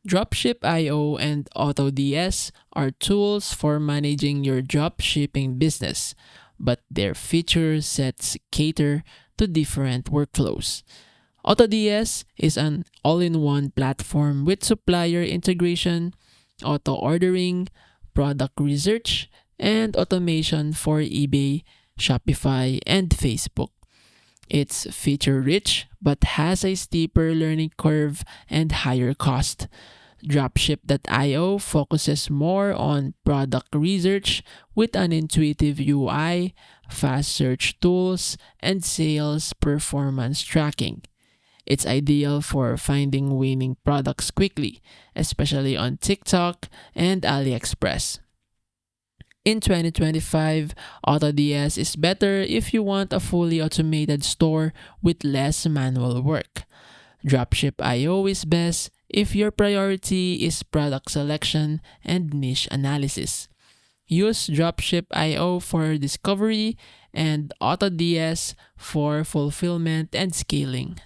Dropship.io and Autods are tools for managing your dropshipping business, but their feature sets cater to different workflows. Autods is an all-in-one platform with supplier integration, auto ordering, product research, and automation for eBay, Shopify, and Facebook. It's feature rich but has a steeper learning curve and higher cost. Dropship.io focuses more on product research with an intuitive UI, fast search tools, and sales performance tracking. It's ideal for finding winning products quickly, especially on TikTok and AliExpress. In 2025, AutoDS is better if you want a fully automated store with less manual work. Dropship.io is best if your priority is product selection and niche analysis. Use Dropship.io for discovery and AutoDS for fulfillment and scaling.